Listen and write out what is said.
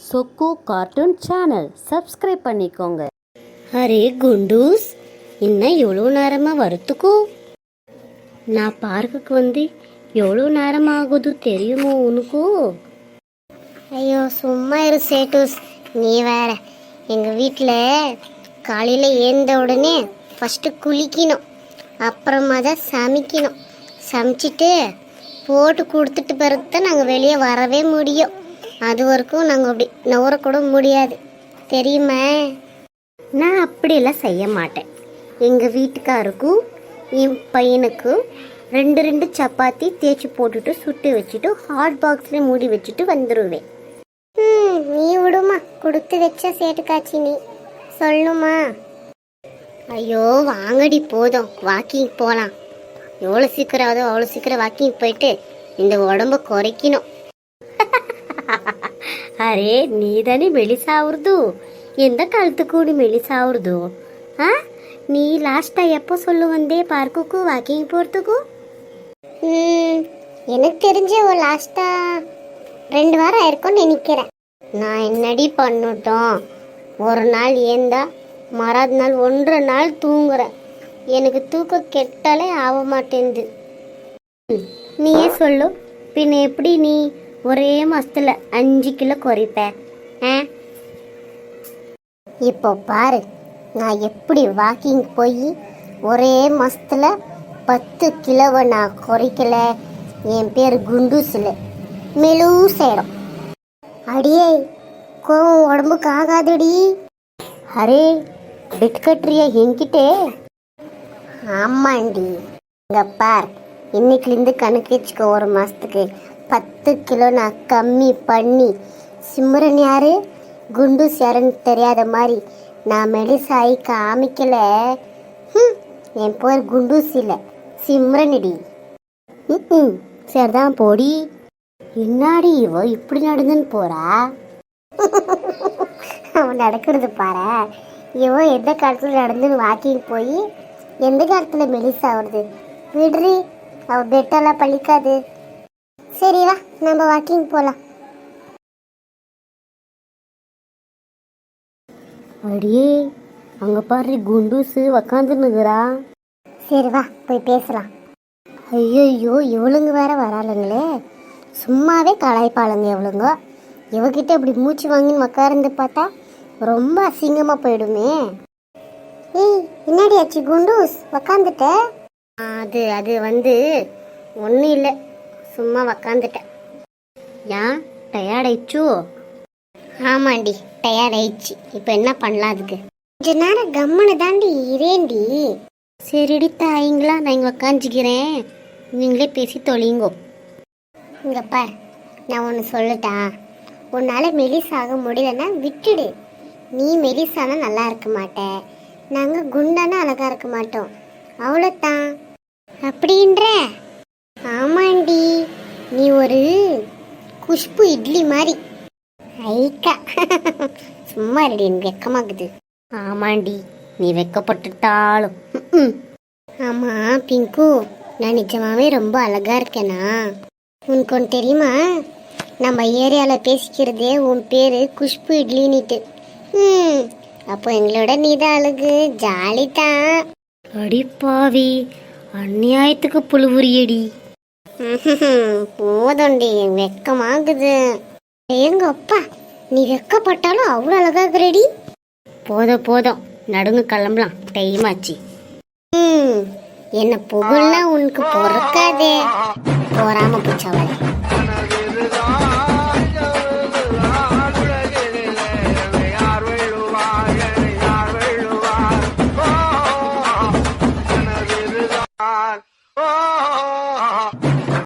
சொக்கு cartoon channel subscribe பண்ணிக்கோங்க. Array Kunduz, இன்னும் எவ்வளோ நேரமாக வரத்துக்கும்? நான் பார்க்குக்கு வந்து எவ்வளோ நேரம் ஆகுது தெரியுமோ உனக்கு? ஐயோ சும்மா இரு சேட்டூஸ், நீ வேற. எங்கள் வீட்டில் காலையில் ஏந்த உடனே ஃபஸ்ட்டு குளிக்கணும், அப்புறமா தான் சமைக்கணும். சமைச்சிட்டு போட்டு கொடுத்துட்டு பிறகு தான் நாங்கள் வெளியே வரவே முடியும். அது வரைக்கும் நாங்கள் அப்படி நவரக்கூட முடியாது, தெரியுமா? நான் அப்படியெல்லாம் செய்ய மாட்டேன். எங்கள் வீட்டுக்காருக்கும் என் பையனுக்கும் ரெண்டு சப்பாத்தி தேய்ச்சி போட்டுட்டு சுட்டு வச்சுட்டு ஹாட் பாக்ஸில் மூடி வச்சுட்டு வந்துடுவேன். நீ விடுமா, கொடுத்து வச்ச சேட்டுக்காச்சி நீ சொல்லுமா? ஐயோ வாங்கடி போதும், வாக்கிங் போகலாம். எவ்வளோ சீக்கிரம் ஆகுதோ அவ்வளோ சீக்கிரம் வாக்கிங் போயிட்டு இந்த உடம்ப குறைக்கணும். அரே நீ தானே மெலிசாவுறது, எந்த காலத்துக்கு நீ மெலிசாவுறது? நீ லாஸ்டா எப்போ சொல்லு வந்தே பார்க்குக்கு வாக்கிங் போகிறதுக்கு? எனக்கு தெரிஞ்ச ஒரு லாஸ்டா 2 வாரம் ஆயிருக்கும்னு நினைக்கிறேன். நான் என்னடி பண்ணட்டும், ஒரு நாள் ஏந்தா மறாத நாள் 1.5 நாள் தூங்குறேன். எனக்கு தூக்கம் கெட்டாலே ஆக மாட்டேங்குது. நீயே சொல்லு, பின்ன எப்படி நீ ஒரே மாசத்துல 5 கிலோ குறைப்ப? இப்போ பாரு, நான் எப்படி வாக்கிங் போய் ஒரே மாசத்துல 10 கிலோவை நான் குறைக்கல. என் பேர் குண்டூசில் மெலூசேடம். அடியே கோவம் உடம்புக்கு ஆகாதடி. அரே பெட் கட்டுறிய என்கிட்டே? ஆமாண்டி, இங்க பார், இன்னைக்குலேருந்து கணக்கு வச்சுக்க. ஒரு மாசத்துக்கு 10 கிலோ நான் கம்மி பண்ணி சிம்ரன் யாரு குண்டூஸ் யாருன்னு தெரியாத மாதிரி நான் மெலிசாயி காமிக்கல. என் பேர் குண்டூஸ் இல்லை, சிம்ரன்டி. சரிதான் போடி. என்னாடி இவ இப்படி நடந்துன்னு போறா? அவன் நடக்கிறது பாரு. இவ எந்த காலத்துல நடந்துன்னு வாக்கிங் போய் எந்த காலத்துல மெலிசாவுறது? விடுறி, அவ பெட்டெல்லாம் பழிக்காது. சரி வா, நம்ம வாக்கிங் போலாம். அடியே அங்க பாரு, குண்டூசு உக்காந்துன்னுக்குறா. சரி வா போய் பேசலாம். ஐயோ இவளுங்க வேற வராளுங்களே, சும்மாவே கலாய்ப்பாளுங்க இவளுங்க. இவகிட்ட இப்படி மூச்சு வாங்கின்னு உக்காருந்து பார்த்தா ரொம்ப அசிங்கமா போயிடுமே. ஏய் என்னடி ஆச்சு குண்டூஸ், உக்காந்துட்ட? அது வந்து ஒன்றும் இல்லை, சும்மா உக்காந்துட்டேன். ஏன் டயர்ட் ஆயிடுச்சு? ஆமாண்டி டயர்ட் ஆயிடுச்சு. இப்போ என்ன பண்ணலாம் அதுக்கு? கொஞ்ச நேரம் கம்மனு தாண்டி இரேண்டி. சரிடி தாயிங்களா, நான் இங்கே உக்காஞ்சிக்கிறேன், நீங்களே பேசி தொலைங்கோ. இங்க பார், நான் ஒன்று சொல்லட்டா? உன்னால் மெலிசாக முடியலன்னா விட்டுடு. நீ மெலிசானா நல்லா இருக்க மாட்டேன், நாங்கள் குண்டானா அழகா இருக்க மாட்டோம், அவ்வளோதான். அப்படின்ற? ஆமாண்டி, நீ ஒரு குஷ்பு இட்லி மாதிரி. ஐக்கா சும்மா ரெடி, எனக்கு வெக்கமாக்குது. ஆமாண்டி, நீ வெக்கப்பட்டுட்டாலும். ஆமா பிங்கு, நான் நிஜமாவே ரொம்ப அழகா இருக்கேனா? உனக்கு ஒன்று தெரியுமா? நம்ம ஏரியாவில் பேசிக்கிறதே உன் பேர் குஷ்பு இட்லின்னுட்டு. அப்போ எங்களோட நீதான் அழகு, ஜாலி தான். அடிப்பாவி, அநியாயத்துக்கு புழுவுரியடி. போதண்டி, வெக்கமாகுது. எங்க அப்பா, நீ வெக்கப்பட்டாலும் அவ்வளோ அழகாகிறடி. போதும் நடுங்க, கிளம்பலாம், டைம் ஆச்சு. என்ன புகழ்னா உனக்கு பொறுக்காதே, போறாம போச்சவளை.